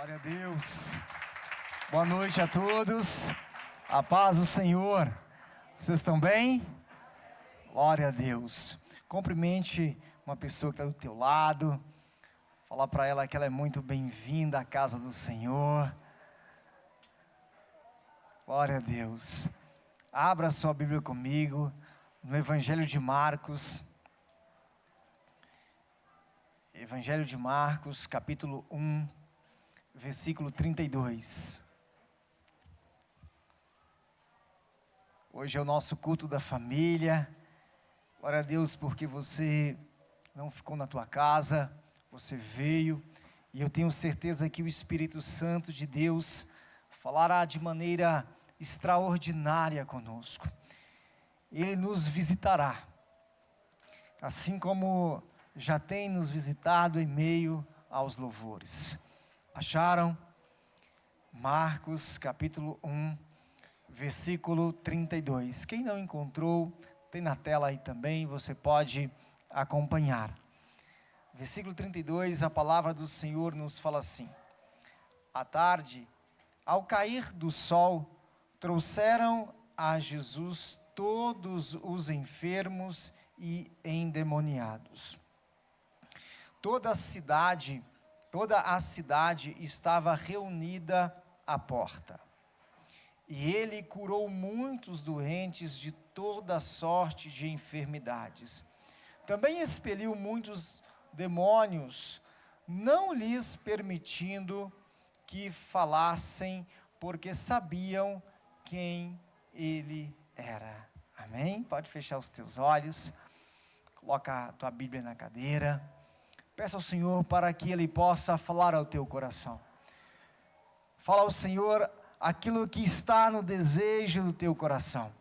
Glória a Deus. Boa noite a todos. A paz do Senhor. Vocês estão bem? Glória a Deus. Cumprimente uma pessoa que está do teu lado. Falar para ela que ela é muito bem-vinda à casa do Senhor. Glória a Deus. Abra sua Bíblia comigo no Evangelho de Marcos. Evangelho de Marcos, capítulo 1, versículo 32. Hoje é o nosso culto da família. Glória a Deus porque você não ficou na tua casa, você veio. E eu tenho certeza que o Espírito Santo de Deus falará de maneira extraordinária conosco. Ele nos visitará, assim como já tem nos visitado em meio aos louvores. Acharam? Marcos capítulo 1, versículo 32. Quem não encontrou, tem na tela aí também, você pode acompanhar. Versículo 32, a palavra do Senhor nos fala assim: à tarde, ao cair do sol, trouxeram a Jesus todos os enfermos e endemoniados. Toda a cidade estava reunida à porta. E ele curou muitos doentes de toda sorte de enfermidades. Também expeliu muitos demônios, não lhes permitindo que falassem, porque sabiam quem ele era. Amém? Pode fechar os teus olhos. Coloca a tua Bíblia na cadeira. Peça ao Senhor para que Ele possa falar ao teu coração. Fala ao Senhor aquilo que está no desejo do teu coração.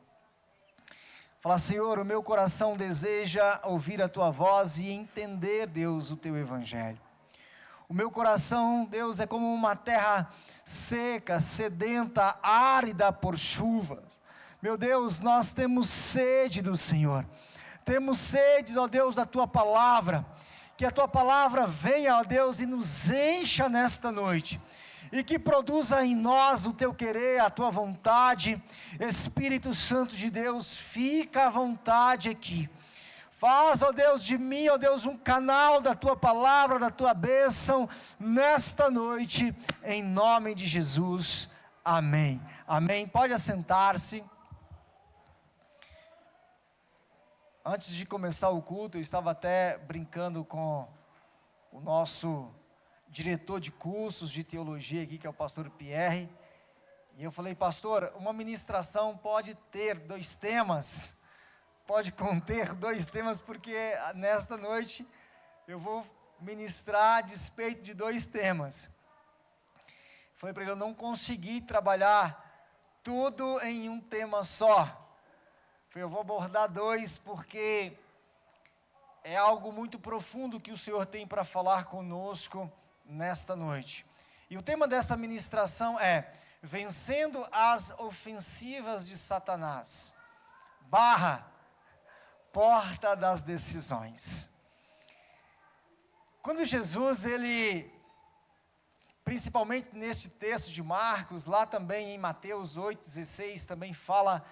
Fala, Senhor, o meu coração deseja ouvir a tua voz e entender, Deus, o teu evangelho. O meu coração, Deus, é como uma terra seca, sedenta, árida por chuvas. Meu Deus, nós temos sede do Senhor. Temos sede, ó Deus, da tua palavra. Que a tua palavra venha, ó Deus, e nos encha nesta noite. E que produza em nós o teu querer, a tua vontade. Espírito Santo de Deus, fica à vontade aqui. Faz, ó Deus, de mim, ó Deus, um canal da tua palavra, da tua bênção, nesta noite, em nome de Jesus. Amém. Amém. Pode assentar-se. Antes de começar o culto, eu estava até brincando com o nosso diretor de cursos de teologia aqui, que é o pastor Pierre. E eu falei, pastor, uma ministração pode ter 2 temas, pode conter 2 temas, porque nesta noite eu vou ministrar a despeito de 2 temas. Falei para ele, eu não consegui trabalhar tudo em um tema só. Eu vou abordar 2 porque é algo muito profundo que o Senhor tem para falar conosco nesta noite. E o tema dessa ministração é vencendo as ofensivas de Satanás, porta das decisões. Quando Jesus, principalmente neste texto de Marcos, lá também em Mateus 8,16, também fala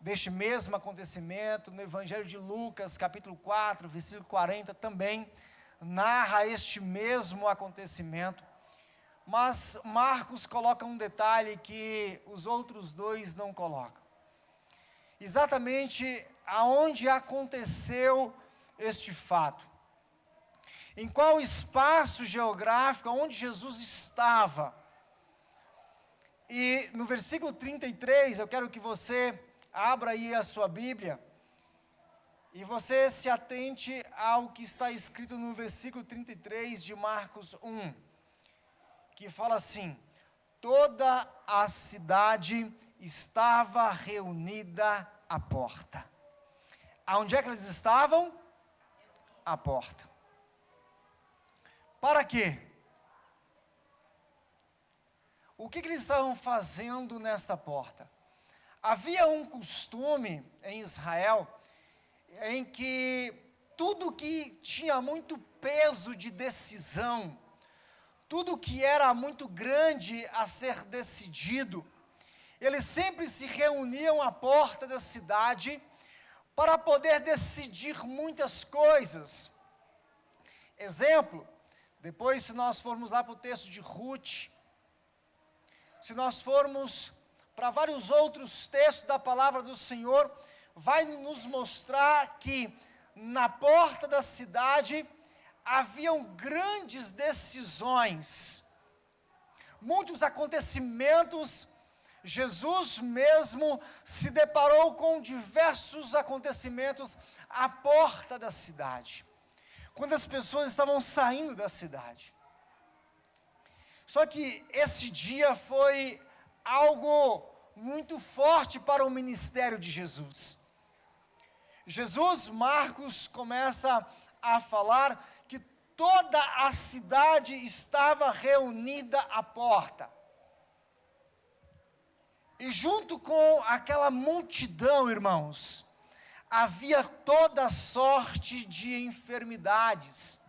deste mesmo acontecimento. No Evangelho de Lucas, capítulo 4, versículo 40, também narra este mesmo acontecimento. Mas Marcos coloca um detalhe que os outros 2 não colocam. Exatamente aonde aconteceu este fato. Em qual espaço geográfico, onde Jesus estava. E no versículo 33, eu quero que você abra aí a sua Bíblia e você se atente ao que está escrito no versículo 33 de Marcos 1, que fala assim: toda a cidade estava reunida à porta. Aonde é que eles estavam? À porta. Para quê? O que eles estavam fazendo nesta porta? Havia um costume em Israel em que tudo que tinha muito peso de decisão, tudo que era muito grande a ser decidido, eles sempre se reuniam à porta da cidade para poder decidir muitas coisas. Exemplo, depois se nós formos lá para o texto de Ruth, se nós formos para vários outros textos da palavra do Senhor, vai nos mostrar que na porta da cidade haviam grandes decisões, muitos acontecimentos. Jesus mesmo se deparou com diversos acontecimentos à porta da cidade, quando as pessoas estavam saindo da cidade. Só que esse dia foi algo muito forte para o ministério de Jesus. Marcos começa a falar que toda a cidade estava reunida à porta. E junto com aquela multidão, irmãos, havia toda sorte de enfermidades.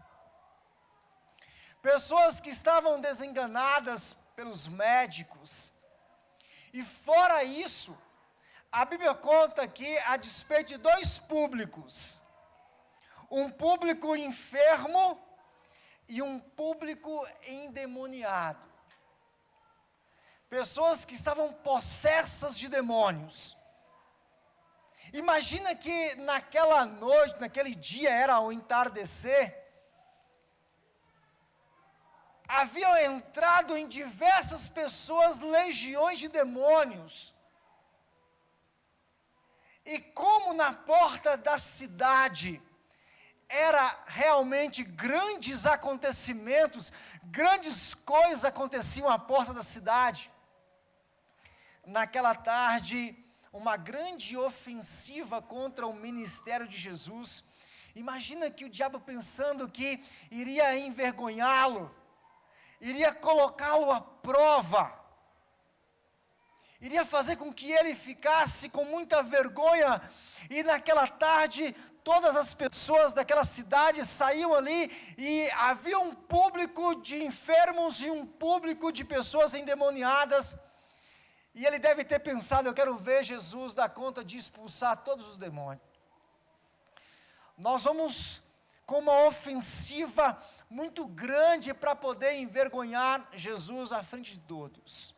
Pessoas que estavam desenganadas pelos médicos. E fora isso, a Bíblia conta que, a despeito de dois públicos, um público enfermo e um público endemoniado. Pessoas que estavam possessas de demônios. Imagina que naquela noite, naquele dia, era ao entardecer, haviam entrado em diversas pessoas legiões de demônios. E como na porta da cidade era realmente grandes acontecimentos, grandes coisas aconteciam à porta da cidade. Naquela tarde, uma grande ofensiva contra o ministério de Jesus. Imagina que o diabo pensando que iria envergonhá-lo, iria colocá-lo à prova, iria fazer com que ele ficasse com muita vergonha. E naquela tarde, todas as pessoas daquela cidade saíam ali e havia um público de enfermos e um público de pessoas endemoniadas. E ele deve ter pensado: eu quero ver Jesus dar conta de expulsar todos os demônios. Nós vamos com uma ofensiva muito grande para poder envergonhar Jesus à frente de todos.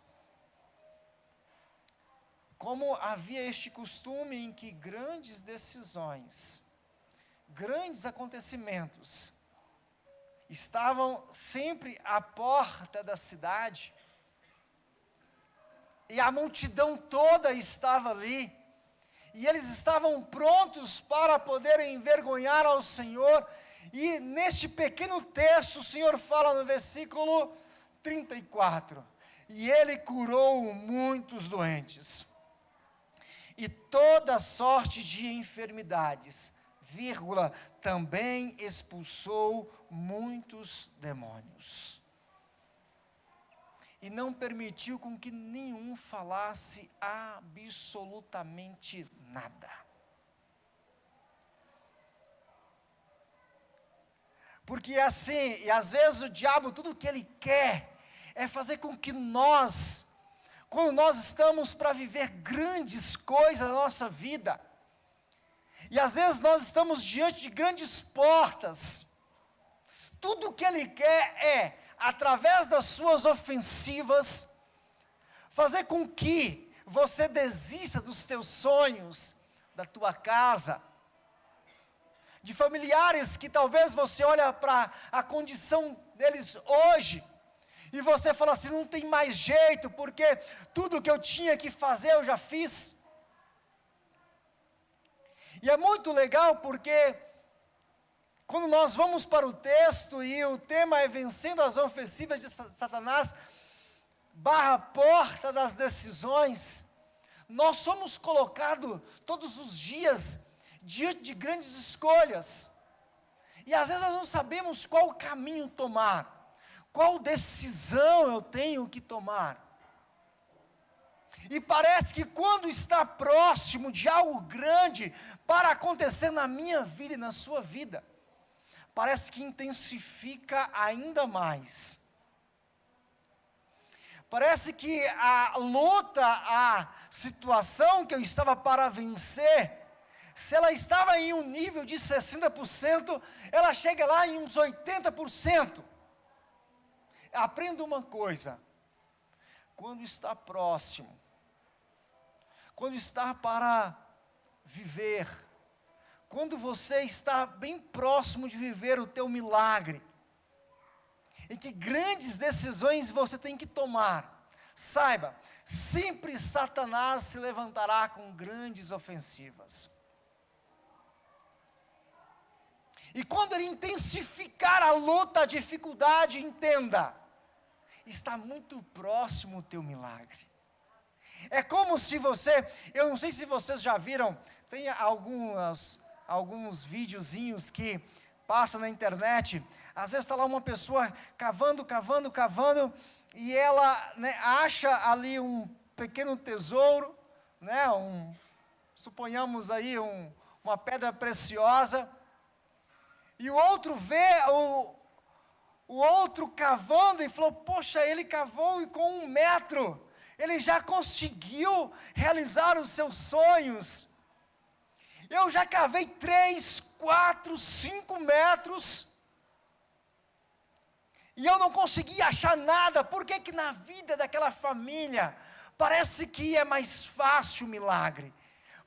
Como havia este costume em que grandes decisões, grandes acontecimentos, estavam sempre à porta da cidade, e a multidão toda estava ali, e eles estavam prontos para poder envergonhar ao Senhor. E neste pequeno texto, o Senhor fala no versículo 34, e Ele curou muitos doentes, e toda sorte de enfermidades, também expulsou muitos demônios. E não permitiu com que nenhum falasse absolutamente nada. Porque assim, e às vezes o diabo, tudo o que ele quer é fazer com que nós, quando nós estamos para viver grandes coisas na nossa vida, e às vezes nós estamos diante de grandes portas, tudo o que ele quer é, através das suas ofensivas, fazer com que você desista dos teus sonhos, da tua casa, de familiares que talvez você olha para a condição deles hoje, e você fala assim: não tem mais jeito, porque tudo que eu tinha que fazer eu já fiz. E é muito legal porque quando nós vamos para o texto e o tema é vencendo as ofensivas de Satanás, porta das decisões, nós somos colocados todos os dias diante de grandes escolhas, e às vezes nós não sabemos qual caminho tomar, qual decisão eu tenho que tomar, e parece que quando está próximo de algo grande para acontecer na minha vida e na sua vida, parece que intensifica ainda mais. Parece que a luta, a situação que eu estava para vencer, se ela estava em um nível de 60%, ela chega lá em uns 80%. Aprenda uma coisa: quando está próximo, quando está para viver, quando você está bem próximo de viver o teu milagre, e que grandes decisões você tem que tomar, saiba, sempre Satanás se levantará com grandes ofensivas. E quando ele intensificar a luta, a dificuldade, entenda, está muito próximo o teu milagre. É como se você, eu não sei se vocês já viram, tem alguns videozinhos que passam na internet. Às vezes está lá uma pessoa cavando, e ela, né, acha ali um pequeno tesouro, né, suponhamos aí uma pedra preciosa, e o outro vê o outro cavando e falou: poxa, ele cavou e com 1 metro, ele já conseguiu realizar os seus sonhos. Eu já cavei 3, 4, 5 metros, e eu não consegui achar nada. Por que na vida daquela família, parece que é mais fácil o milagre?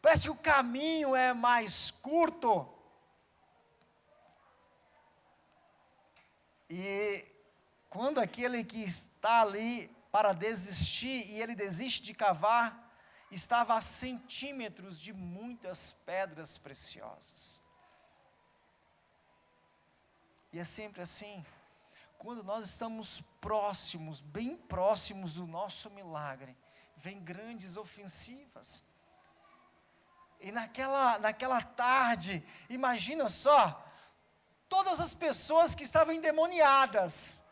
Parece que o caminho é mais curto. E quando aquele que está ali para desistir, e ele desiste de cavar, estava a centímetros de muitas pedras preciosas. E é sempre assim, quando nós estamos próximos, bem próximos do nosso milagre, vem grandes ofensivas. E naquela tarde, imagina só, todas as pessoas que estavam endemoniadas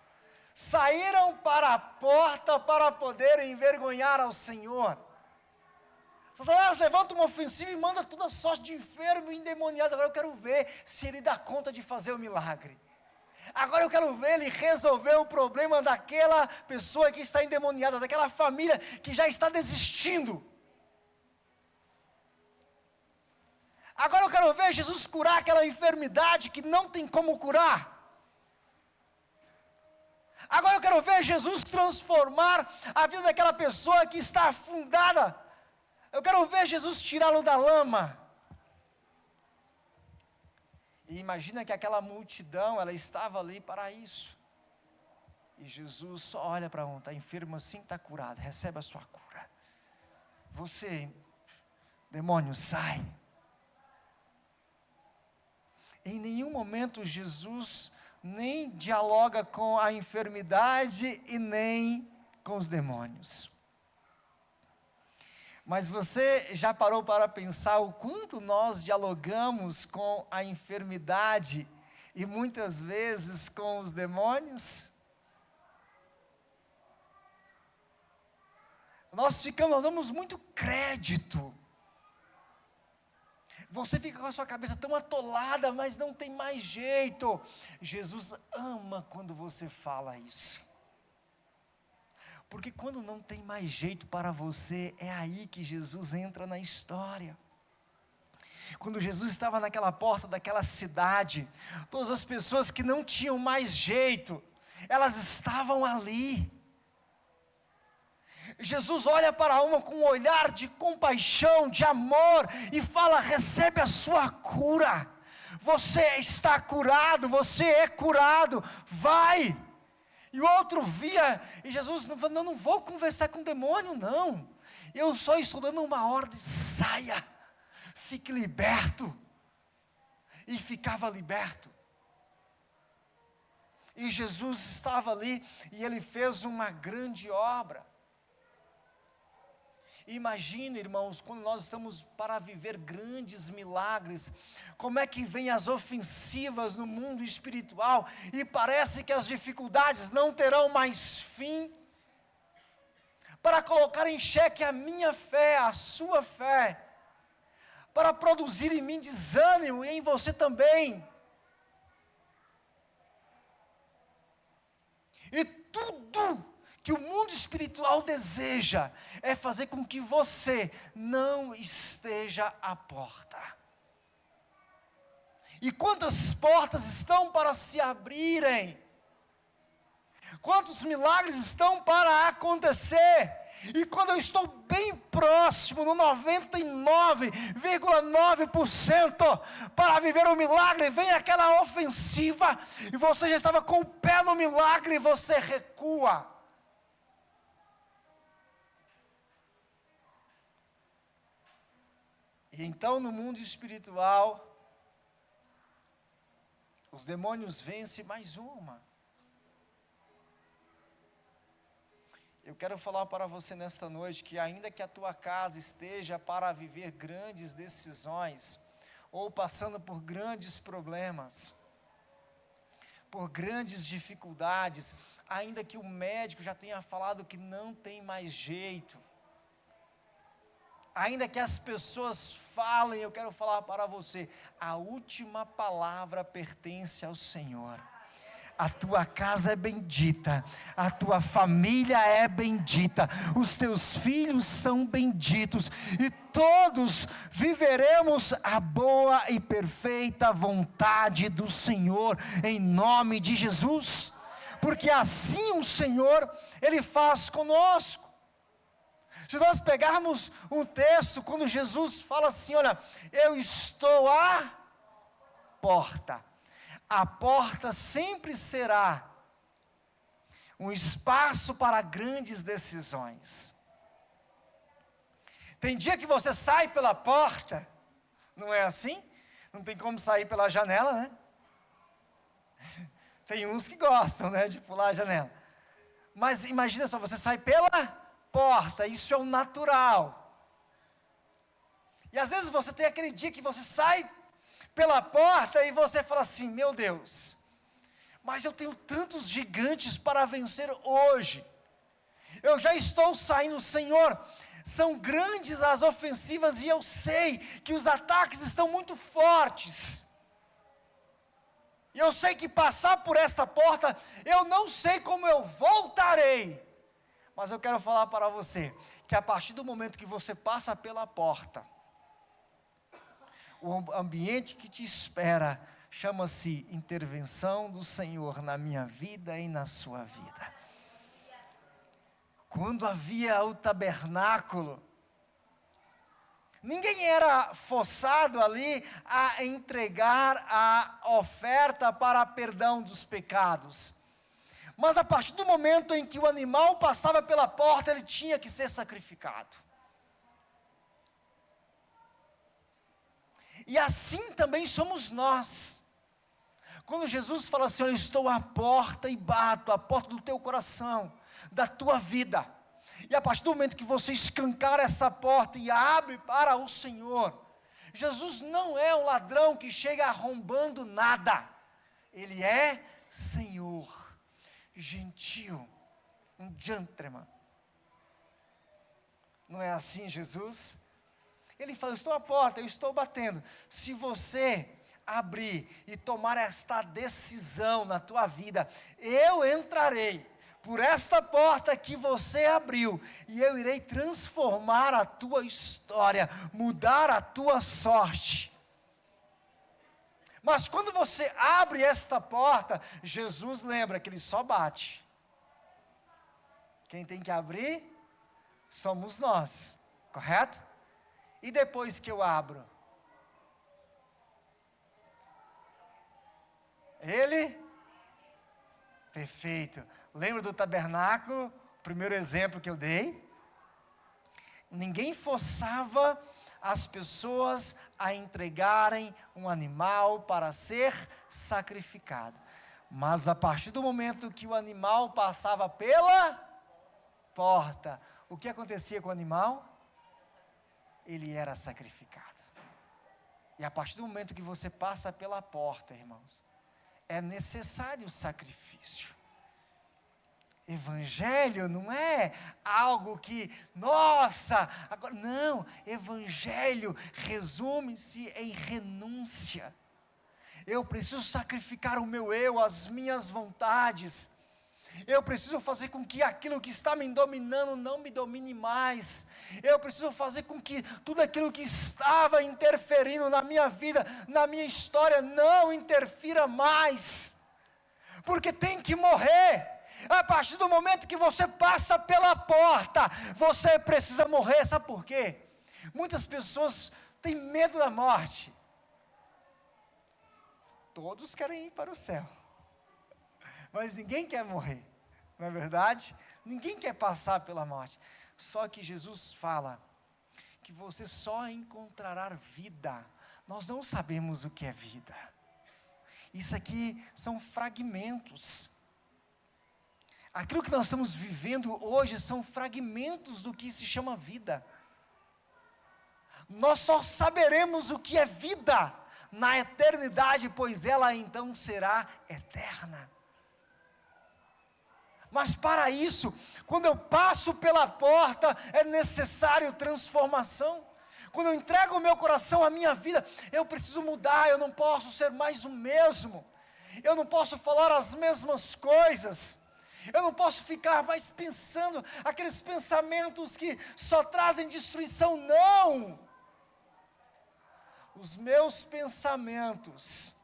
saíram para a porta para poderem envergonhar ao Senhor. Satanás levanta uma ofensiva e manda toda sorte de enfermo e endemoniados. Agora eu quero ver se ele dá conta de fazer o milagre. Agora eu quero ver ele resolver o problema daquela pessoa que está endemoniada, daquela família que já está desistindo. Agora eu quero ver Jesus curar aquela enfermidade que não tem como curar. Agora eu quero ver Jesus transformar a vida daquela pessoa que está afundada. Eu quero ver Jesus tirá-lo da lama. E imagina que aquela multidão, ela estava ali para isso. E Jesus só olha para um: está enfermo assim, está curado, recebe a sua cura. Você, demônio, sai. Em nenhum momento Jesus nem dialoga com a enfermidade e nem com os demônios. Mas você já parou para pensar o quanto nós dialogamos com a enfermidade e muitas vezes com os demônios? Nós damos muito crédito. Você fica com a sua cabeça tão atolada, mas não tem mais jeito. Jesus ama quando você fala isso. Porque quando não tem mais jeito para você, é aí que Jesus entra na história. Quando Jesus estava naquela porta daquela cidade, todas as pessoas que não tinham mais jeito, elas estavam ali. Jesus olha para uma com um olhar de compaixão, de amor, e fala: recebe a sua cura. Você está curado, você é curado, vai. E o outro via, e Jesus não vou conversar com o demônio, não. Eu só estou dando uma ordem: saia, fique liberto. E ficava liberto. E Jesus estava ali, e ele fez uma grande obra. Imagina, irmãos, quando nós estamos para viver grandes milagres, como é que vem as ofensivas no mundo espiritual, e parece que as dificuldades não terão mais fim, para colocar em xeque a minha fé, a sua fé, para produzir em mim desânimo e em você também. E tudo que o mundo espiritual deseja é fazer com que você não esteja à porta. E quantas portas estão para se abrirem? Quantos milagres estão para acontecer? E quando eu estou bem próximo, no 99,9% para viver o milagre, vem aquela ofensiva, e você já estava com o pé no milagre, e você recua. E então no mundo espiritual, os demônios vencem mais uma. Eu quero falar para você nesta noite que ainda que a tua casa esteja para viver grandes decisões, ou passando por grandes problemas, por grandes dificuldades, ainda que o médico já tenha falado que não tem mais jeito, ainda que as pessoas falem, eu quero falar para você, a última palavra pertence ao Senhor. A tua casa é bendita, a tua família é bendita, os teus filhos são benditos, e todos viveremos a boa e perfeita vontade do Senhor, em nome de Jesus, porque assim o Senhor, Ele faz conosco. Se nós pegarmos um texto, quando Jesus fala assim, olha, eu estou à porta. A porta sempre será um espaço para grandes decisões. Tem dia que você sai pela porta, não é assim? Não tem como sair pela janela, né? Tem uns que gostam, né, de pular a janela. Mas imagina só, você sai pela porta, isso é o natural. E às vezes você tem aquele dia que você sai pela porta e você fala assim, meu Deus, mas eu tenho tantos gigantes para vencer hoje, eu já estou saindo, Senhor, são grandes as ofensivas e eu sei que os ataques estão muito fortes, e eu sei que passar por esta porta, eu não sei como eu voltarei, mas eu quero falar para você, que a partir do momento que você passa pela porta, o ambiente que te espera chama-se intervenção do Senhor na minha vida e na sua vida. Quando havia o tabernáculo, ninguém era forçado ali a entregar a oferta para perdão dos pecados. Mas a partir do momento em que o animal passava pela porta, ele tinha que ser sacrificado. E assim também somos nós. Quando Jesus fala assim, eu estou à porta e bato, à porta do teu coração, da tua vida. E a partir do momento que você escancar essa porta e abre para o Senhor, Jesus não é um ladrão que chega arrombando nada. Ele é Senhor, gentil, um gentleman. Não é assim, Jesus? Ele fala, eu estou à porta, eu estou batendo. Se você abrir e tomar esta decisão na tua vida, eu entrarei por esta porta que você abriu, e eu irei transformar a tua história, mudar a tua sorte. Mas quando você abre esta porta, Jesus lembra que Ele só bate. Quem tem que abrir somos nós, correto? E depois que eu abro? Ele? Perfeito. Lembra do tabernáculo? O primeiro exemplo que eu dei? Ninguém forçava as pessoas a entregarem um animal para ser sacrificado. Mas a partir do momento que o animal passava pela porta, o que acontecia com o animal? Ele era sacrificado. E a partir do momento que você passa pela porta, irmãos, é necessário o sacrifício. Evangelho não é algo que, nossa, agora, não, evangelho resume-se em renúncia. Eu preciso sacrificar o meu eu, as minhas vontades. Eu preciso fazer com que aquilo que está me dominando não me domine mais. Eu preciso fazer com que tudo aquilo que estava interferindo na minha vida, na minha história, não interfira mais. Porque tem que morrer. A partir do momento que você passa pela porta, você precisa morrer. Sabe por quê? Muitas pessoas têm medo da morte. Todos querem ir para o céu, mas ninguém quer morrer, não é verdade? Ninguém quer passar pela morte. Só que Jesus fala que você só encontrará vida. Nós não sabemos o que é vida. Isso aqui são fragmentos. Aquilo que nós estamos vivendo hoje são fragmentos do que se chama vida. Nós só saberemos o que é vida na eternidade, pois ela então será eterna. Mas para isso, quando eu passo pela porta, é necessário transformação. Quando eu entrego o meu coração, a minha vida, eu preciso mudar, eu não posso ser mais o mesmo. Eu não posso falar as mesmas coisas. Eu não posso ficar mais pensando aqueles pensamentos que só trazem destruição, não. Os meus pensamentos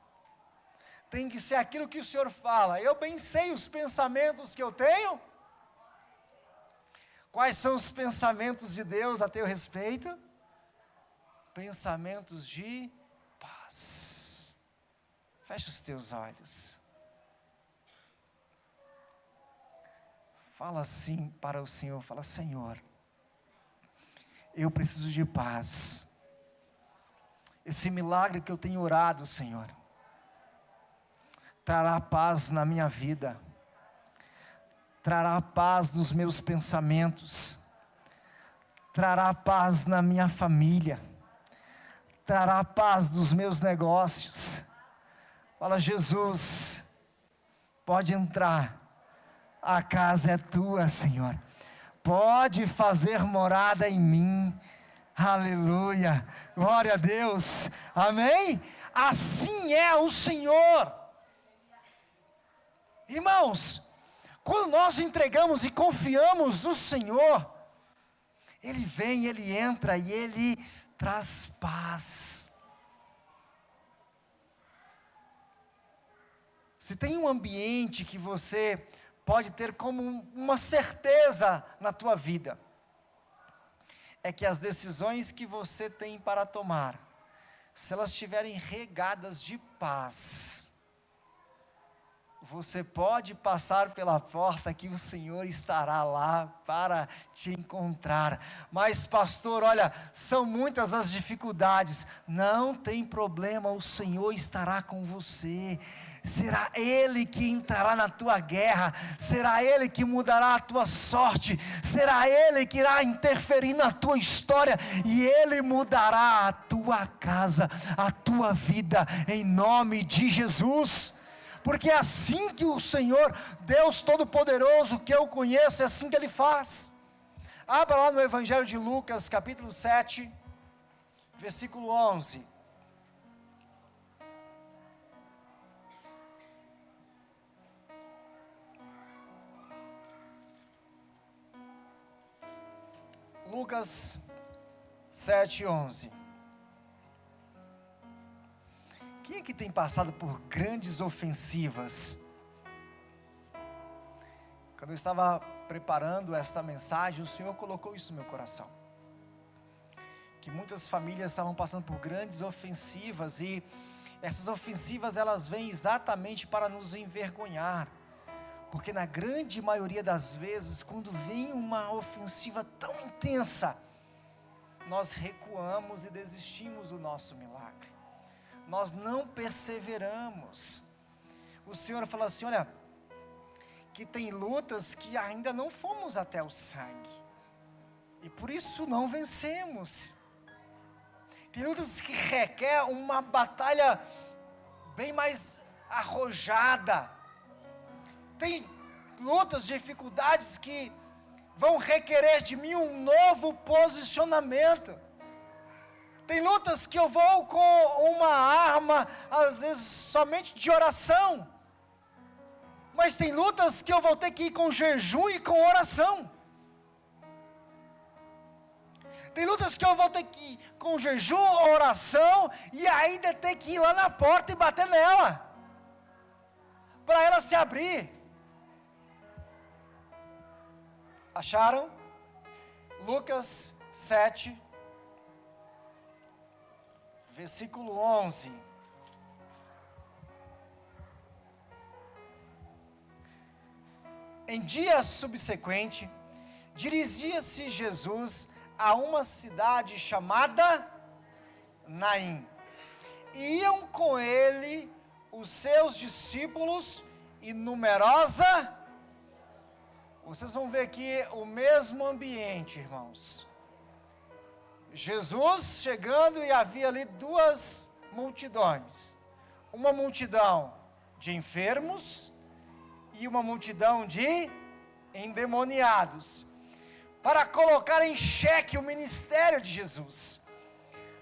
tem que ser aquilo que o Senhor fala. Eu bem sei os pensamentos que eu tenho. Quais são os pensamentos de Deus a teu respeito? Pensamentos de paz. Fecha os teus olhos. Fala assim para o Senhor. Fala: Senhor, eu preciso de paz. Esse milagre que eu tenho orado, Senhor, trará paz na minha vida, trará paz nos meus pensamentos, trará paz na minha família, trará paz nos meus negócios. Fala: Jesus, pode entrar, a casa é tua, Senhor, pode fazer morada em mim. Aleluia, glória a Deus, amém? Assim é o Senhor. Irmãos, quando nós entregamos e confiamos no Senhor, Ele vem, Ele entra e Ele traz paz. Se tem um ambiente que você pode ter como uma certeza na tua vida, é que as decisões que você tem para tomar, se elas estiverem regadas de paz, você pode passar pela porta que o Senhor estará lá para te encontrar. Mas pastor, olha, são muitas as dificuldades. Não tem problema, o Senhor estará com você. Será Ele que entrará na tua guerra, será Ele que mudará a tua sorte, será Ele que irá interferir na tua história, e Ele mudará a tua casa, a tua vida, em nome de Jesus. Porque é assim que o Senhor, Deus Todo-Poderoso, que eu conheço, é assim que Ele faz. Abra lá no Evangelho de Lucas, capítulo 7, versículo 11. Lucas 7, 11. Quem é que tem passado por grandes ofensivas? Quando eu estava preparando esta mensagem, o Senhor colocou isso no meu coração. Que muitas famílias estavam passando por grandes ofensivas, e essas ofensivas elas vêm exatamente para nos envergonhar. Porque na grande maioria das vezes, quando vem uma ofensiva tão intensa, nós recuamos e desistimos do nosso milagre. Nós não perseveramos. O Senhor fala assim: olha, que tem lutas que ainda não fomos até o sangue, e por isso não vencemos. Tem lutas que requer uma batalha bem mais arrojada. Tem lutas, dificuldades que vão requerer de mim um novo posicionamento. Tem lutas que eu vou com uma arma, às vezes somente de oração, Mas tem lutas que eu vou ter que ir com jejum e com oração. Tem lutas que eu vou ter que ir com jejum, oração, e ainda ter que ir lá na porta e bater nela, para ela se abrir. Acharam? Lucas 7, versículo 11. Em dia subsequente, dirigia-se Jesus a uma cidade chamada Naim. E iam com ele os seus discípulos e numerosa. Vocês vão ver aqui o mesmo ambiente, irmãos. Jesus chegando e havia ali duas multidões. Uma multidão de enfermos e uma multidão de endemoniados, para colocar em xeque o ministério de Jesus.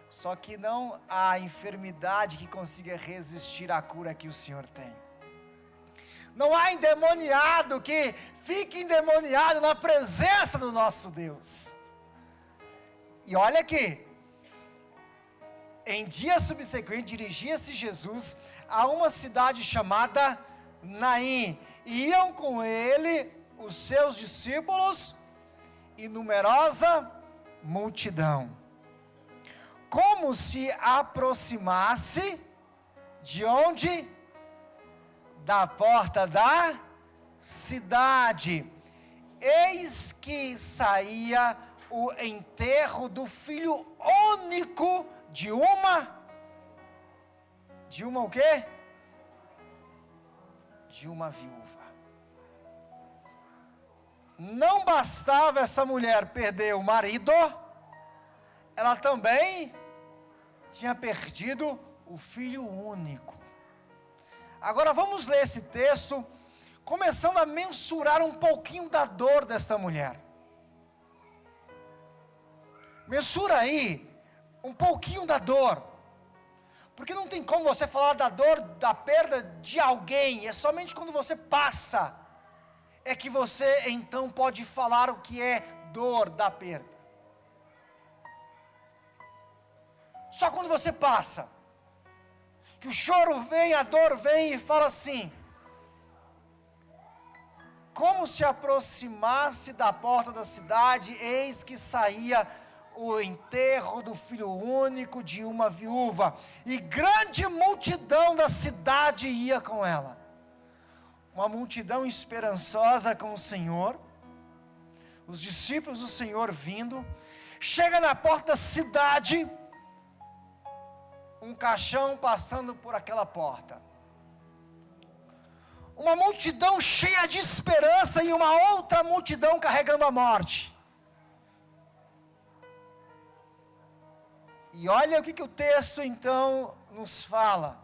Só que não há enfermidade que consiga resistir à cura que o Senhor tem. Não há endemoniado que fique endemoniado na presença do nosso Deus. E olha aqui, em dia subsequente dirigia-se Jesus a uma cidade chamada Naim, e iam com ele os seus discípulos e numerosa multidão. Como se aproximasse de onde? Da porta da cidade. Eis que saía o enterro do filho único de uma o quê? De uma viúva. Não bastava essa mulher perder o marido, ela também tinha perdido o filho único. Agora vamos ler esse texto, começando a mensurar um pouquinho da dor desta mulher. Mensura aí um pouquinho da dor, porque não tem como você falar da dor, da perda de alguém, é somente quando você passa, é que você então pode falar o que é dor da perda. Só quando você passa, que o choro vem, a dor vem e fala assim: como se aproximasse da porta da cidade, eis que saía o enterro do filho único de uma viúva, e grande multidão da cidade ia com ela. Uma multidão esperançosa com o Senhor, os discípulos do Senhor vindo, chega na porta da cidade, um caixão passando por aquela porta. Uma multidão cheia de esperança e uma outra multidão carregando a morte. E olha o que o texto então nos fala.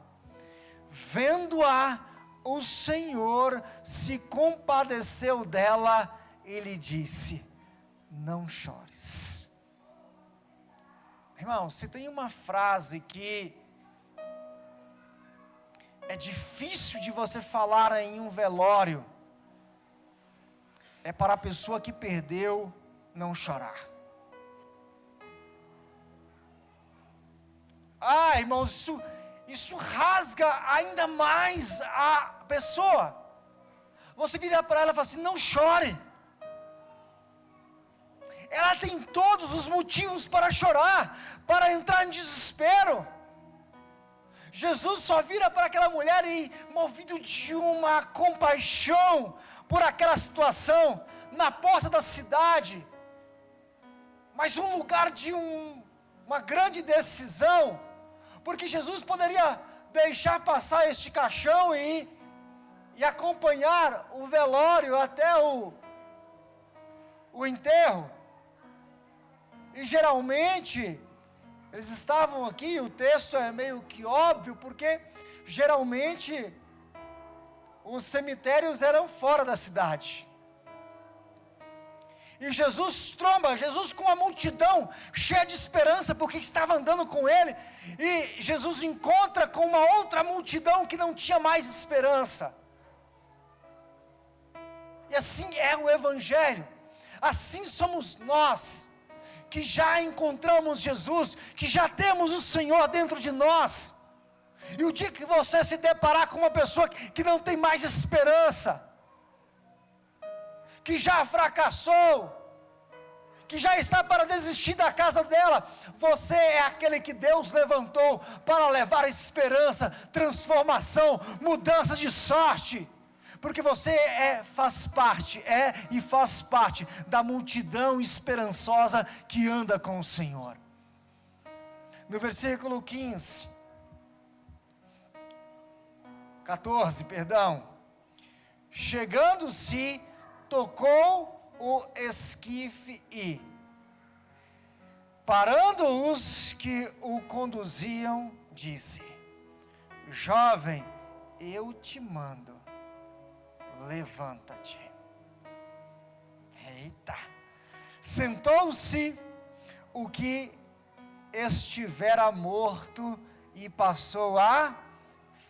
Vendo-a, o Senhor se compadeceu dela e lhe disse: não chores. Irmão, se tem uma frase que é difícil de você falar em um velório, é para a pessoa que perdeu não chorar. Ah, irmãos, isso rasga ainda mais a pessoa. Você vira para ela e fala assim: não chore. Ela tem todos os motivos para chorar, para entrar em desespero. Jesus só vira para aquela mulher e, movido de uma compaixão por aquela situação, na porta da cidade, mas um lugar de uma grande decisão, porque Jesus poderia deixar passar este caixão e acompanhar o velório até o enterro. E geralmente, eles estavam aqui, o texto é meio que óbvio, porque geralmente os cemitérios eram fora da cidade. E Jesus com a multidão cheia de esperança, porque estava andando com ele, e Jesus encontra com uma outra multidão que não tinha mais esperança. E assim é o Evangelho. Assim somos nós, que já encontramos Jesus, que já temos o Senhor dentro de nós. E o dia que você se deparar com uma pessoa que não tem mais esperança, que já fracassou, que já está para desistir da casa dela, você é aquele que Deus levantou para levar esperança, transformação, mudança de sorte, porque você faz parte da multidão esperançosa que anda com o Senhor. No versículo 14, chegando-se, tocou o esquife e, parando os que o conduziam, disse: jovem, eu te mando, levanta-te. Eita! Sentou-se o que estivera morto e passou a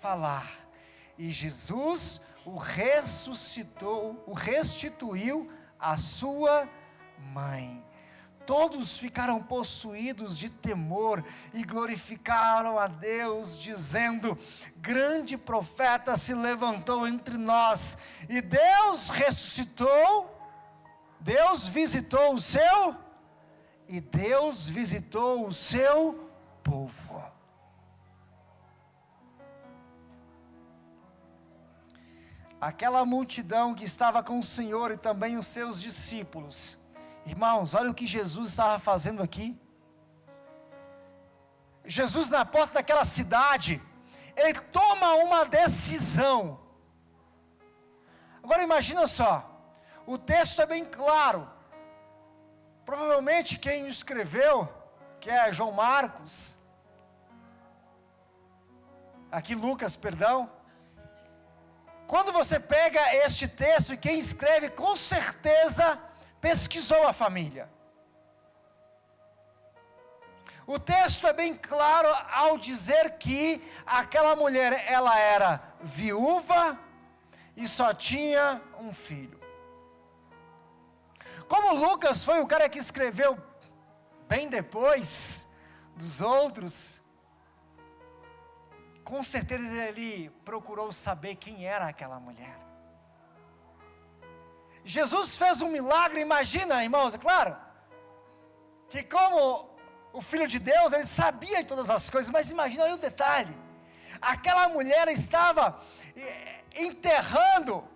falar. E Jesus o restituiu a sua mãe. Todos ficaram possuídos de temor e glorificaram a Deus, dizendo: grande profeta se levantou entre nós, e Deus visitou o seu povo. Aquela multidão que estava com o Senhor e também os seus discípulos, irmãos, olha o que Jesus estava fazendo aqui. Jesus, na porta daquela cidade, ele toma uma decisão. Agora imagina só, o texto é bem claro. Provavelmente quem escreveu, que é João Marcos, aqui Lucas, quando você pega este texto, e quem escreve com certeza pesquisou a família. O texto é bem claro ao dizer que aquela mulher, ela era viúva e só tinha um filho. Como Lucas foi o cara que escreveu bem depois dos outros, com certeza ele procurou saber quem era aquela mulher. Jesus fez um milagre, imagina, irmãos, é claro, que como o Filho de Deus, ele sabia de todas as coisas, mas imagina, olha o detalhe, aquela mulher estava enterrando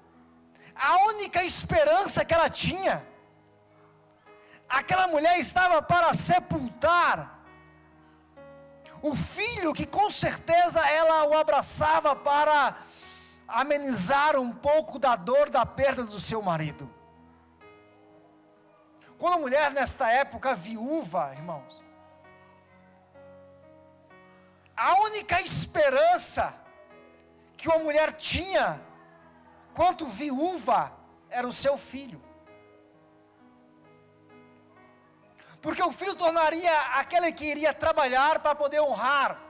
a única esperança que ela tinha. Aquela mulher estava para sepultar o filho que com certeza ela o abraçava para amenizar um pouco da dor da perda do seu marido. Quando a mulher nesta época viúva, irmãos, a única esperança que uma mulher tinha, quanto viúva, era o seu filho. Porque o filho tornaria aquele que iria trabalhar para poder honrar.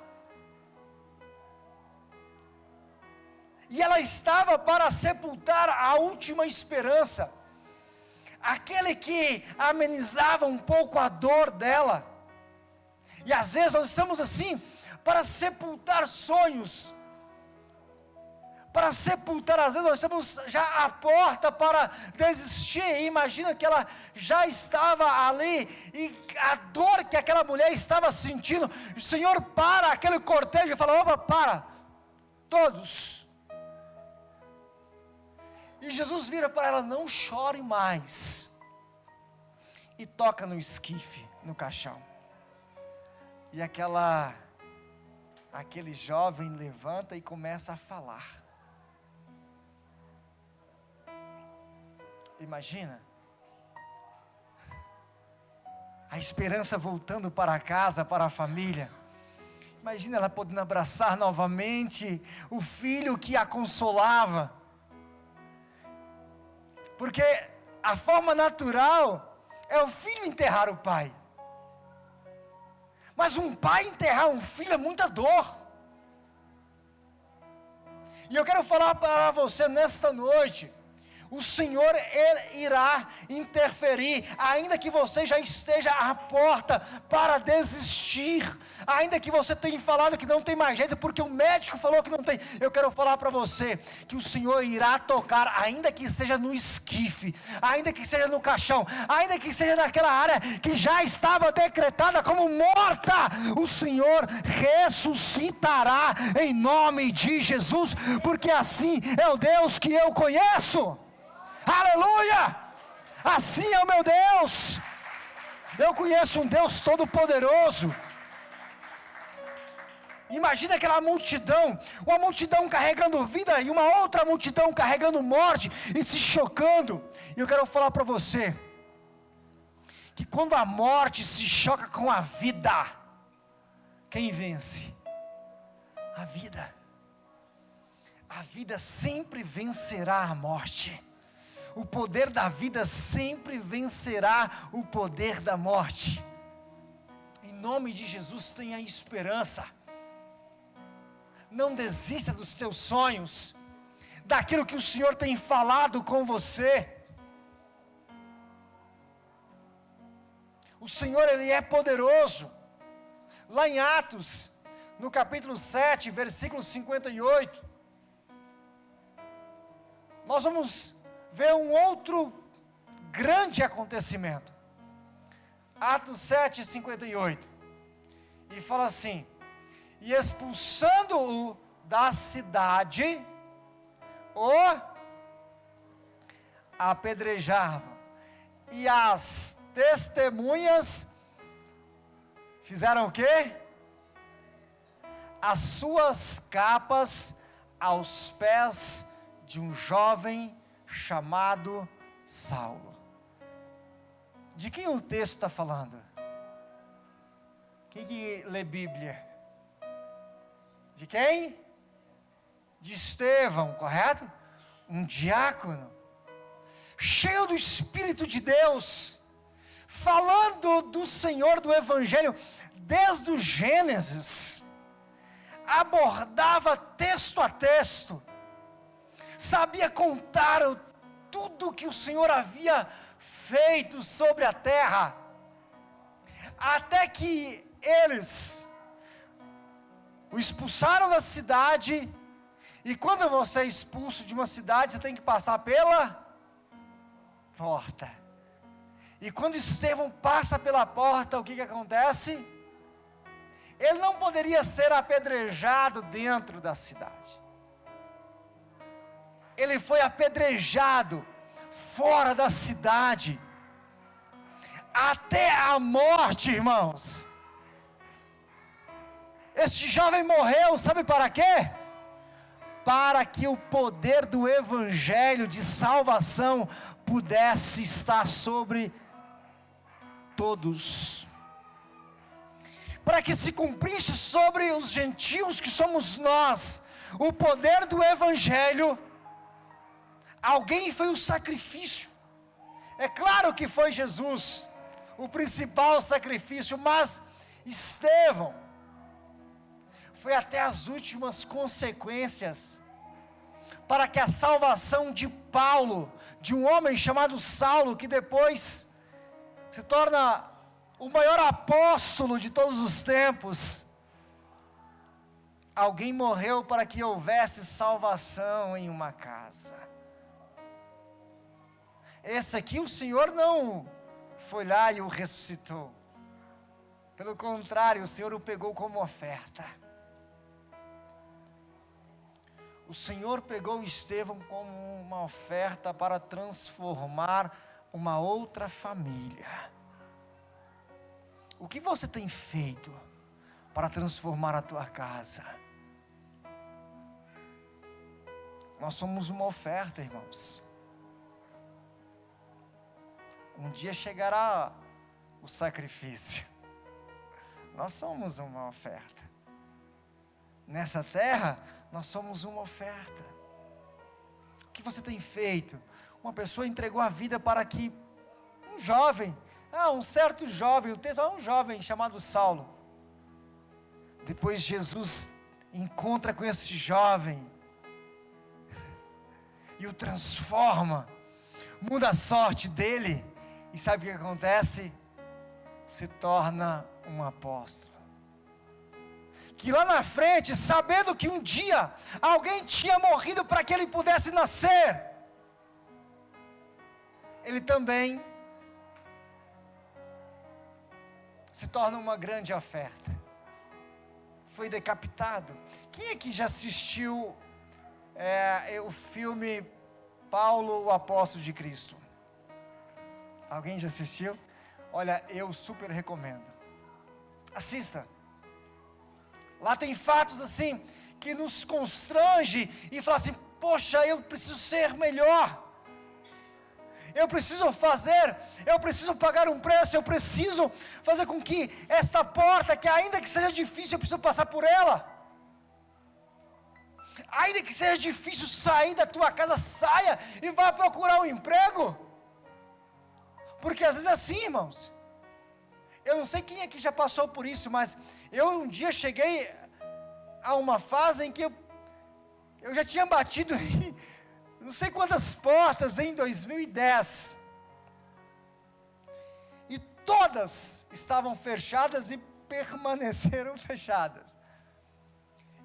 E ela estava para sepultar a última esperança, aquele que amenizava um pouco a dor dela. E às vezes nós estamos assim, para sepultar sonhos, para sepultar, às vezes nós estamos já à porta para desistir, e imagina que ela já estava ali, e a dor que aquela mulher estava sentindo, o Senhor para aquele cortejo e fala: opa, para, todos. E Jesus vira para ela: não chore mais, e toca no esquife, no caixão, e aquele jovem levanta e começa a falar. Imagina, a esperança voltando para casa, para a família. Imagina ela podendo abraçar novamente o filho que a consolava. Porque a forma natural é o filho enterrar o pai. Mas um pai enterrar um filho é muita dor. E eu quero falar para você nesta noite, O Senhor, Ele irá interferir, ainda que você já esteja à porta para desistir, ainda que você tenha falado que não tem mais jeito, porque o médico falou que não tem. Eu quero falar para você, que o Senhor irá tocar, ainda que seja no esquife, ainda que seja no caixão, ainda que seja naquela área que já estava decretada como morta, o Senhor ressuscitará em nome de Jesus, porque assim é o Deus que eu conheço. Aleluia! Assim é o meu Deus. Eu conheço um Deus todo poderoso. Imagina aquela multidão, uma multidão carregando vida e uma outra multidão carregando morte e se chocando. E eu quero falar para você, que quando a morte se choca com a vida, quem vence? A vida. A vida sempre vencerá a morte. O poder da vida sempre vencerá o poder da morte. Em nome de Jesus, tenha esperança. Não desista dos teus sonhos, daquilo que o Senhor tem falado com você. O Senhor, Ele é poderoso. Lá em Atos, no capítulo 7, versículo 58, nós vamos ver um outro grande acontecimento. Atos 7, 58. E fala assim: e expulsando-o da cidade, o apedrejavam. E as testemunhas fizeram o quê? As suas capas aos pés de um jovem chamado Saulo. De quem o texto está falando? Quem que lê Bíblia? De quem? De Estevão, correto? Um diácono, cheio do Espírito de Deus, falando do Senhor, do Evangelho, desde o Gênesis, abordava texto a texto, sabia contar tudo que o Senhor havia feito sobre a terra, até que eles o expulsaram da cidade. E quando você é expulso de uma cidade, você tem que passar pela porta. E quando Estevão passa pela porta, o que acontece? Ele não poderia ser apedrejado dentro da cidade. Ele foi apedrejado fora da cidade, até a morte, irmãos. Este jovem morreu, sabe para quê? Para que o poder do Evangelho de salvação pudesse estar sobre todos. Para que se cumprisse sobre os gentios que somos nós, o poder do Evangelho. Alguém foi o sacrifício. É claro que foi Jesus, o principal sacrifício, mas Estevão foi até as últimas consequências, para que a salvação de Paulo, de um homem chamado Saulo, que depois se torna o maior apóstolo de todos os tempos, alguém morreu para que houvesse salvação em uma casa. Esse aqui o Senhor não foi lá e o ressuscitou. Pelo contrário, o Senhor o pegou como oferta. O Senhor pegou Estevão como uma oferta para transformar uma outra família. O que você tem feito para transformar a tua casa? Nós somos uma oferta, irmãos. Um dia chegará o sacrifício. Nós somos uma oferta. Nessa terra, nós somos uma oferta. O que você tem feito? Uma pessoa entregou a vida para que um jovem, um certo jovem, o texto é um jovem chamado Saulo. Depois Jesus encontra com esse jovem e o transforma muda a sorte dele, e sabe o que acontece? Se torna um apóstolo. Que lá na frente, sabendo que um dia alguém tinha morrido para que ele pudesse nascer, ele também se torna uma grande oferta. Foi decapitado. Quem aqui já assistiu o filme Paulo, o Apóstolo de Cristo? Alguém já assistiu? Olha, eu super recomendo. Assista. Lá tem fatos assim, que nos constrange e fala assim, poxa, eu preciso ser melhor. Eu preciso pagar um preço, eu preciso fazer com que esta porta, que ainda que seja difícil, eu preciso passar por ela. Ainda que seja difícil sair da tua casa, saia e vá procurar um emprego. Porque às vezes é assim, irmãos. Eu não sei quem aqui já passou por isso, mas eu um dia cheguei a uma fase em que eu já tinha batido em não sei quantas portas em 2010. E todas estavam fechadas e permaneceram fechadas.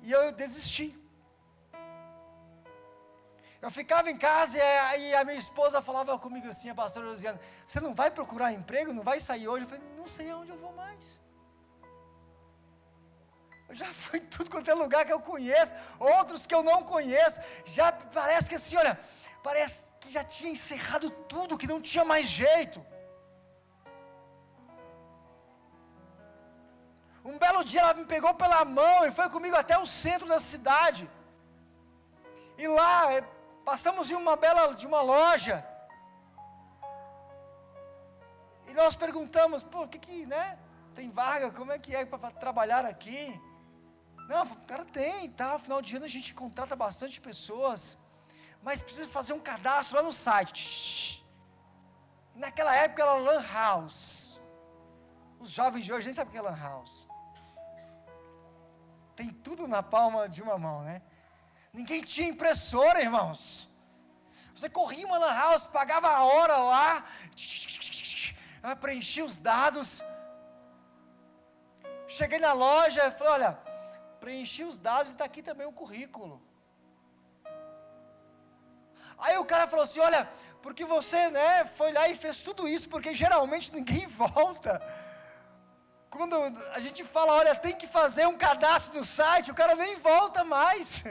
E eu desisti. Eu ficava em casa e a minha esposa falava comigo assim, a pastora Josiana, você não vai procurar emprego, não vai sair hoje? Eu falei, não sei aonde eu vou mais. Eu já fui em tudo quanto é lugar que eu conheço, outros que eu não conheço, já parece que assim, olha, parece que já tinha encerrado tudo, que não tinha mais jeito. Um belo dia ela me pegou pela mão e foi comigo até o centro da cidade. E lá, passamos em de uma loja. E nós perguntamos, pô, né? Tem vaga, como é que é para trabalhar aqui? Não, o cara tem, tá, final de ano a gente contrata bastante pessoas, mas precisa fazer um cadastro lá no site. Naquela época era Lan House. Os jovens de hoje nem sabem o que é Lan House. Tem tudo na palma de uma mão, né? Ninguém tinha impressora, irmãos. Você corria uma Lan House, pagava a hora lá, preenchia os dados. Cheguei na loja e falei, olha, preenchi os dados e está aqui também o currículo. Aí o cara falou assim, olha, porque você, né, foi lá e fez tudo isso, porque geralmente ninguém volta. Quando a gente fala, olha, tem que fazer um cadastro no site, o cara nem volta mais.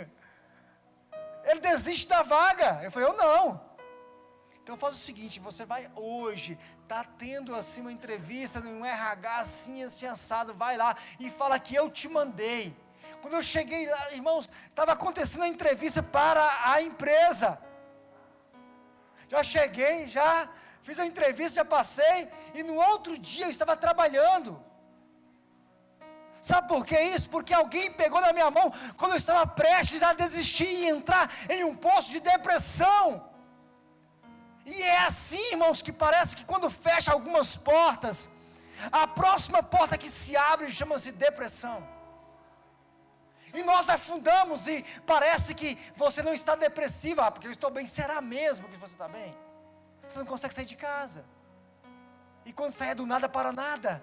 Ele desiste da vaga. Eu falei, eu não. Então faz o seguinte, você vai hoje, está tendo assim uma entrevista num RH assim assado, vai lá e fala que eu te mandei. Quando eu cheguei lá, irmãos, estava acontecendo a entrevista para a empresa. Já cheguei, já fiz a entrevista, já passei, e no outro dia eu estava trabalhando. Sabe por que isso? Porque alguém pegou na minha mão, quando eu estava prestes a desistir e entrar em um poço de depressão. E é assim, irmãos, que parece que quando fecha algumas portas, a próxima porta que se abre chama-se depressão. E nós afundamos e parece que você não está depressiva, porque eu estou bem, será mesmo que você está bem? Você não consegue sair de casa. E quando sai é do nada para nada.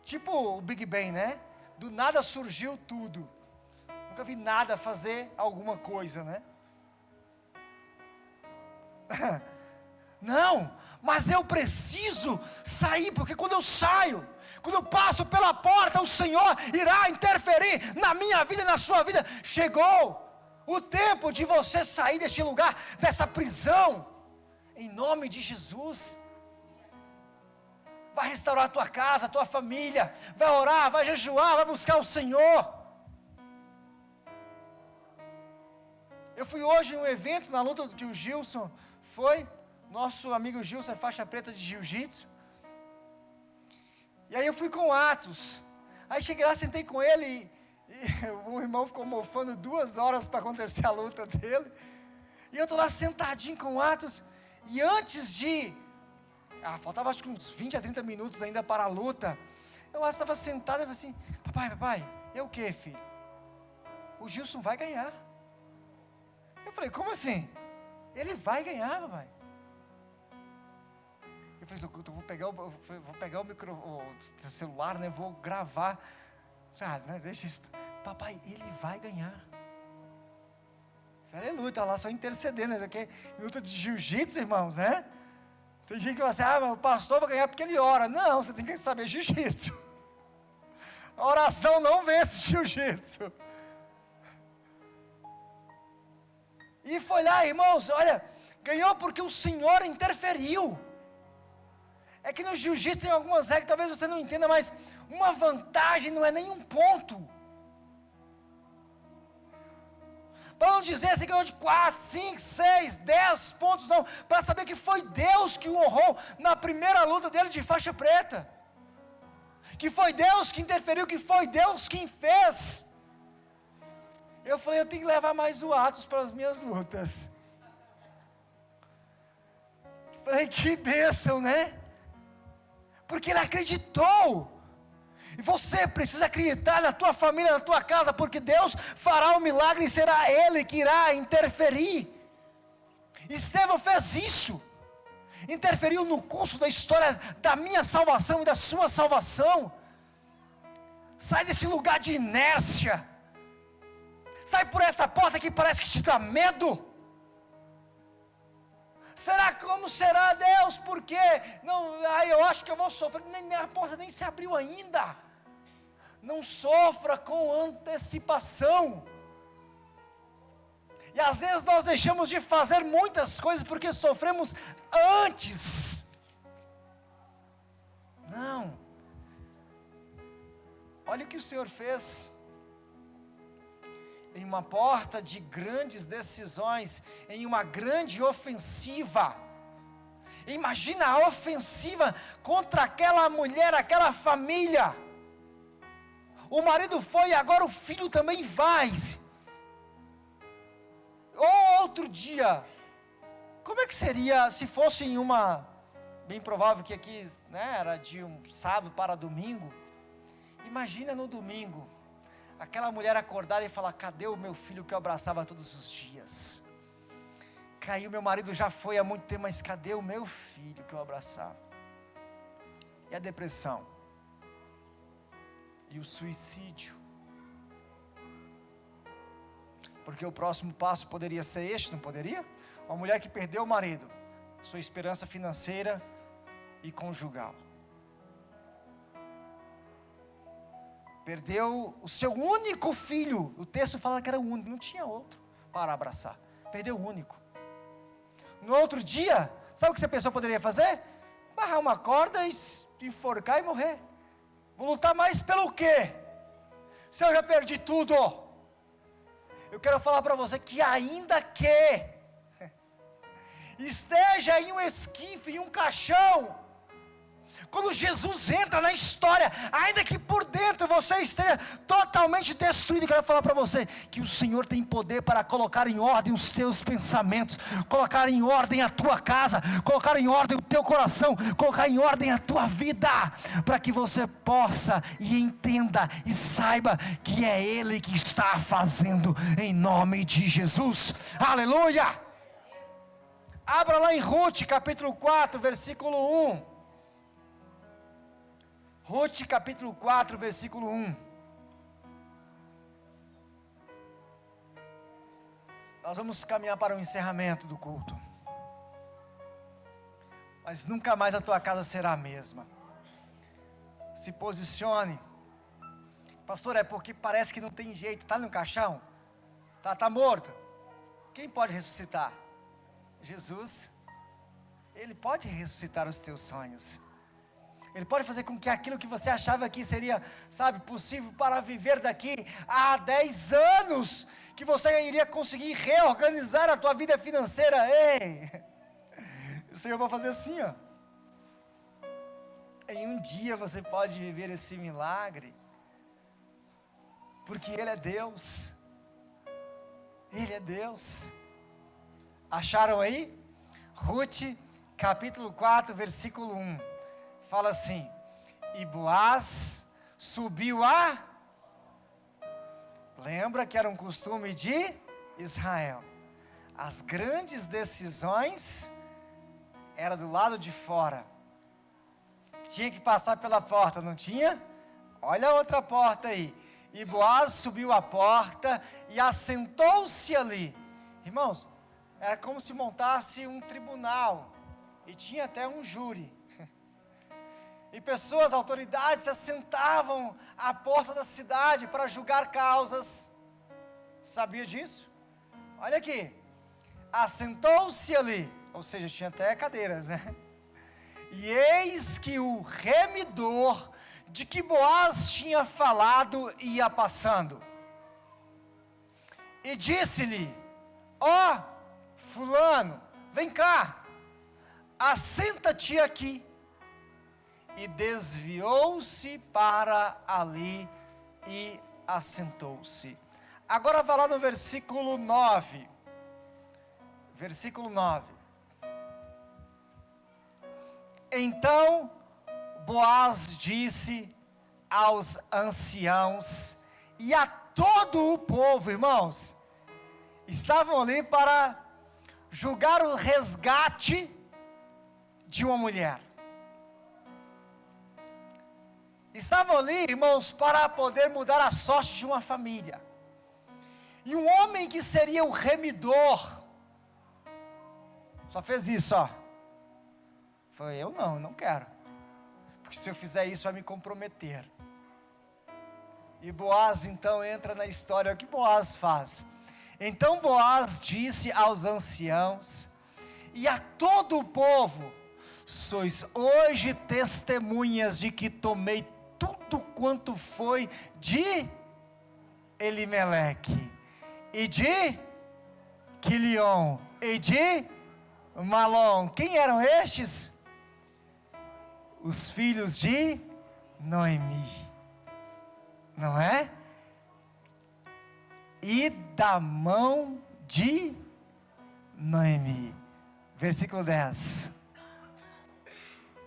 Tipo o Big Bang, né? Do nada surgiu tudo. Nunca vi nada fazer alguma coisa, né? Não, mas eu preciso sair, porque quando eu saio, quando eu passo pela porta, o Senhor irá interferir na minha vida e na sua vida. Chegou o tempo de você sair deste lugar, dessa prisão, em nome de Jesus. Vai restaurar a tua casa, a tua família, vai orar, vai jejuar, vai buscar o Senhor. Eu fui hoje em um evento na luta que o Gilson foi, nosso amigo Gilson é faixa preta de jiu-jitsu. E aí eu fui com Atos. Aí cheguei lá, sentei com ele e o irmão ficou mofando 2 horas para acontecer a luta dele. E eu estou lá sentadinho com Atos. E antes de... faltava acho que uns 20 a 30 minutos ainda para a luta. Eu estava sentado e falei assim, papai, eu o que, filho? O Gilson vai ganhar. Eu falei, como assim? Ele vai ganhar, papai. Eu falei, eu vou pegar o celular, né? Vou gravar. Né, deixa isso. Papai, ele vai ganhar. Aleluia, está lá só intercedendo. Isso aqui é luta de jiu-jitsu, irmãos, né? Tem gente que fala assim, mas o pastor vai ganhar porque ele ora. Não, você tem que saber jiu-jitsu. A oração não vence jiu-jitsu. E foi lá, irmãos, olha, ganhou porque o Senhor interferiu. É que no jiu-jitsu tem algumas regras, talvez você não entenda, mas uma vantagem não é nenhum ponto. Para não dizer assim, ganhou de 4, 5, 6, 10 pontos, não. Para saber que foi Deus que o honrou na primeira luta dele de faixa preta. Que foi Deus que interferiu, que foi Deus quem fez. Eu falei, eu tenho que levar mais o Atos para as minhas lutas. Eu falei, que bênção, né? Porque ele acreditou. E você precisa acreditar na tua família, na tua casa, porque Deus fará um milagre e será Ele que irá interferir. Estevão fez isso. Interferiu no curso da história da minha salvação e da sua salvação. Sai desse lugar de inércia. Sai por essa porta que parece que te dá medo. Será como será, Deus? Por quê? Não, eu acho que eu vou sofrer. A porta nem se abriu ainda. Não sofra com antecipação. E às vezes nós deixamos de fazer muitas coisas porque sofremos antes. Não. Olha o que o Senhor fez. Em uma porta de grandes decisões, em uma grande ofensiva. Imagina a ofensiva contra aquela mulher, aquela família. O marido foi e agora o filho também vai. Ou outro dia, como é que seria se fosse em uma, bem provável que aqui, né, era de um sábado para domingo. Imagina no domingo, aquela mulher acordar e falar, cadê o meu filho que eu abraçava todos os dias? Caiu, meu marido já foi há muito tempo, mas cadê o meu filho que eu abraçava? E a depressão? E o suicídio? Porque o próximo passo poderia ser este, não poderia? Uma mulher que perdeu o marido, sua esperança financeira e conjugal. Perdeu o seu único filho. O texto fala que era o único, não tinha outro para abraçar. Perdeu o único. No outro dia, sabe o que essa pessoa poderia fazer? Barrar uma corda e enforcar e morrer. Vou lutar mais pelo quê? Se eu já perdi tudo. Eu quero falar para você que ainda que esteja em um esquife, em um caixão, quando Jesus entra na história, ainda que por dentro você esteja totalmente destruído, eu quero falar para você que o Senhor tem poder para colocar em ordem os teus pensamentos, colocar em ordem a tua casa, colocar em ordem o teu coração, colocar em ordem a tua vida, para que você possa e entenda e saiba que é Ele que está fazendo, em nome de Jesus. Aleluia! Abra lá em Ruth capítulo 4 versículo 1. Ruth capítulo 4, versículo 1. Nós vamos caminhar para o encerramento do culto. Mas nunca mais a tua casa será a mesma. Se posicione. Pastor, é porque parece que não tem jeito. Está no caixão? Está morto. Quem pode ressuscitar? Jesus. Ele pode ressuscitar os teus sonhos. Ele pode fazer com que aquilo que você achava que seria, possível para viver daqui a 10 anos, que você iria conseguir reorganizar a tua vida financeira. Ei, o Senhor vai fazer assim, ó. Em um dia você pode viver esse milagre, porque Ele é Deus. Ele é Deus. Acharam aí? Ruth, capítulo 4, versículo 1. Fala assim, e Boaz subiu a... Lembra que era um costume de Israel. As grandes decisões eram do lado de fora. tinha que passar pela porta, não tinha? Olha a outra porta aí. E Boaz subiu a porta e assentou-se ali. Irmãos, era como se montasse um tribunal. E tinha até um júri. E pessoas, autoridades, se assentavam à porta da cidade para julgar causas. Sabia disso? Olha aqui. Assentou-se ali. Ou seja, tinha até cadeiras, né? E eis que o remidor de que Boaz tinha falado ia passando. E disse-lhe: ó, fulano, vem cá, assenta-te aqui. E desviou-se para ali e assentou-se. Agora vai lá no versículo 9. Versículo 9. Então Boaz disse aos anciãos e a todo o povo, irmãos, estavam ali para julgar o resgate de uma mulher. Estavam ali, irmãos, para poder mudar a sorte de uma família. E um homem que seria o remidor, só fez isso, ó. Falei, eu não quero. Porque se eu fizer isso vai me comprometer. E Boaz então entra na história. O que Boaz faz? Então Boaz disse aos anciãos e a todo o povo: sois hoje testemunhas de que tomei tudo quanto foi de Elimeleque, e de Quilion, e de Malom. Quem eram estes? Os filhos de Noemi, não é? E da mão de Noemi. Versículo 10.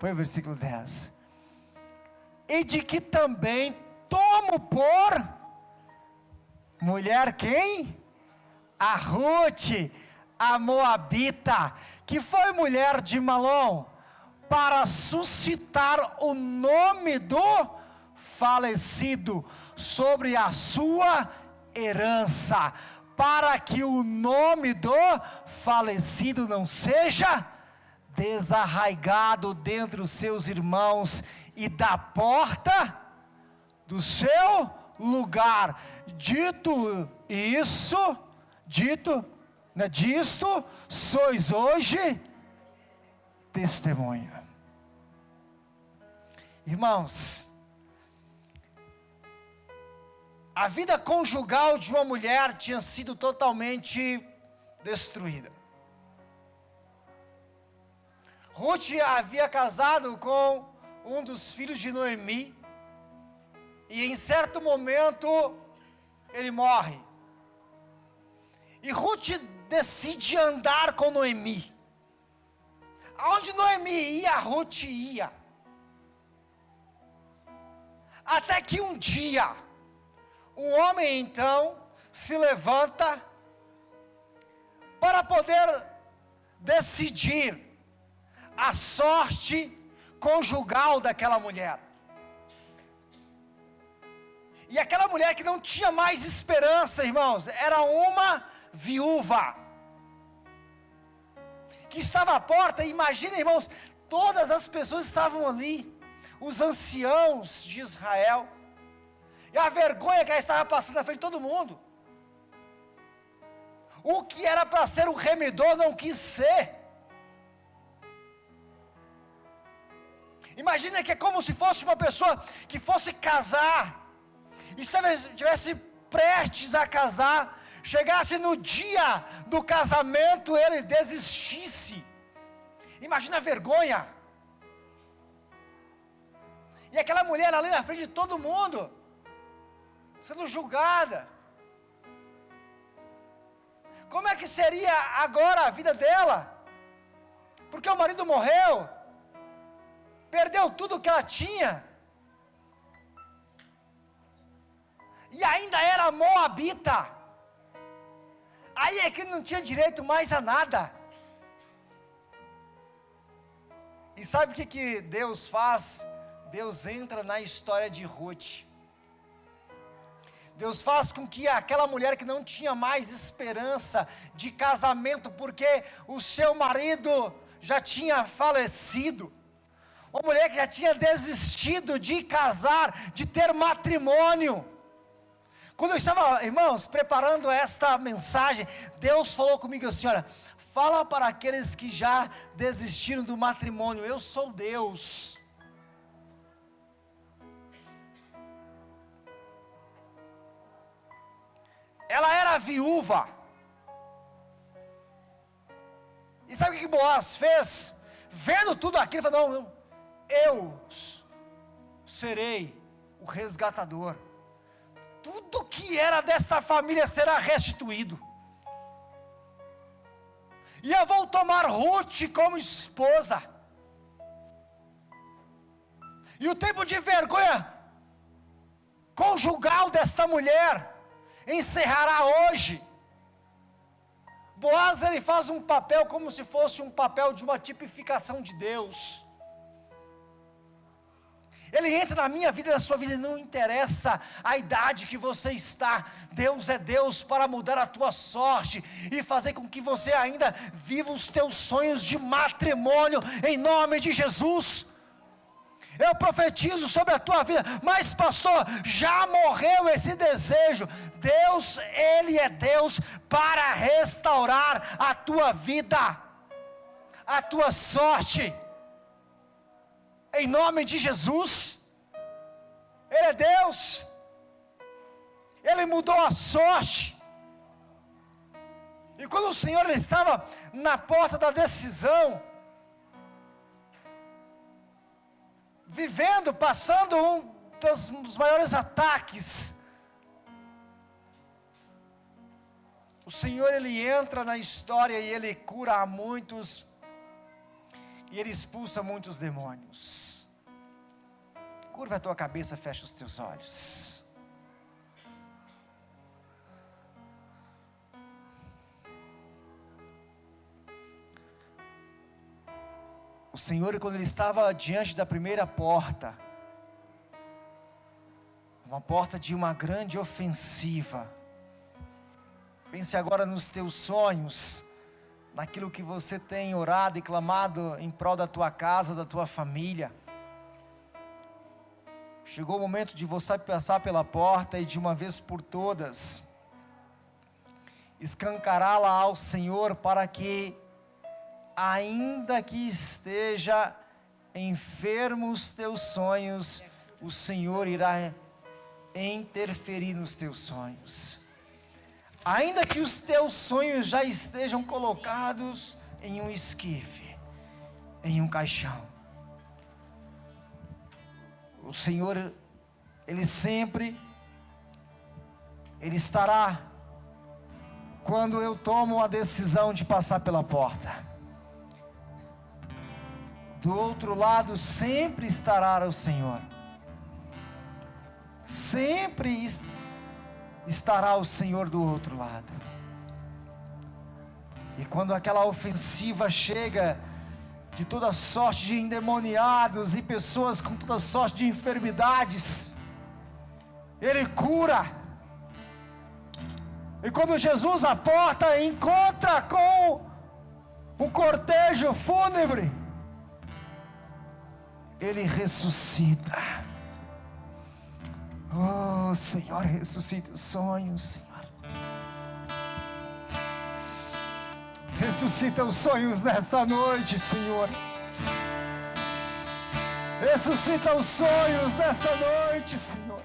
Põe o versículo 10. E de que também tomo por mulher quem? A Ruth, a Moabita, que foi mulher de Malom, para suscitar o nome do falecido sobre a sua herança, para que o nome do falecido não seja desarraigado dentre os seus irmãos, e da porta do seu lugar. Dito isso, disto sois hoje testemunha. Irmãos, a vida conjugal de uma mulher tinha sido totalmente destruída. Ruth havia casado com um dos filhos de Noemi, e em certo momento ele morre. E Ruth decide andar com Noemi. Aonde Noemi ia, Ruth ia. Até que um dia, um homem então se levanta para poder decidir a sorte conjugal daquela mulher. E aquela mulher que não tinha mais esperança, irmãos, era uma viúva que estava à porta. Imagina, irmãos, todas as pessoas estavam ali, os anciãos de Israel, e a vergonha que ela estava passando na frente de todo mundo. O que era para ser um remidor não quis ser. Imagina que é como se fosse uma pessoa que fosse casar, e se estivesse prestes a casar, chegasse no dia do casamento, ele desistisse. Imagina a vergonha. E aquela mulher ali na frente de todo mundo, sendo julgada. Como é que seria agora a vida dela? Porque o marido morreu, perdeu tudo que ela tinha, e ainda era moabita. Aí é que não tinha direito mais a nada. E sabe o que Deus faz Deus entra na história de Ruth. Deus faz com que aquela mulher que não tinha mais esperança de casamento, porque o seu marido já tinha falecido, uma mulher que já tinha desistido de casar, de ter matrimônio. Quando eu estava, irmãos, preparando esta mensagem, Deus falou comigo assim: olha, fala para aqueles que já desistiram do matrimônio, eu sou Deus. Ela era viúva. E sabe o que Boaz fez? Vendo tudo aquilo, ele falou: não, eu serei o resgatador. Tudo que era desta família será restituído. E eu vou tomar Ruth como esposa. E o tempo de vergonha conjugal desta mulher encerrará hoje. Boaz, ele faz um papel como se fosse um papel de uma tipificação de Deus. Ele entra na minha vida e na sua vida, não interessa a idade que você está, Deus é Deus para mudar a tua sorte, e fazer com que você ainda viva os teus sonhos de matrimônio, em nome de Jesus. Eu profetizo sobre a tua vida, mas pastor, já morreu esse desejo. Deus, Ele é Deus para restaurar a tua vida, a tua sorte, em nome de Jesus. Ele é Deus, Ele mudou a sorte. E quando o Senhor ele estava na porta da decisão, vivendo, passando um dos maiores ataques, o Senhor ele entra na história e ele cura a muitos, e ele expulsa muitos demônios. Curva a tua cabeça, fecha os teus olhos. O Senhor, quando ele estava diante da primeira porta, uma porta de uma grande ofensiva. Pense agora nos teus sonhos, naquilo que você tem orado e clamado em prol da tua casa, da tua família. Chegou o momento de você passar pela porta e de uma vez por todas escancará-la ao Senhor, para que, ainda que esteja enfermo os teus sonhos, o Senhor irá interferir nos teus sonhos. Ainda que os teus sonhos já estejam colocados em um esquife, em um caixão, o Senhor, Ele sempre, Ele estará, quando eu tomo a decisão de passar pela porta. Do outro lado sempre estará o Senhor. Sempre estará o Senhor do outro lado. E quando aquela ofensiva chega, de toda sorte de endemoniados e pessoas com toda sorte de enfermidades, Ele cura. E quando Jesus à porta encontra com o cortejo fúnebre, Ele ressuscita. Oh Senhor, ressuscita os sonhos, Senhor. Ressuscita os sonhos nesta noite, Senhor. Ressuscita os sonhos nesta noite, Senhor.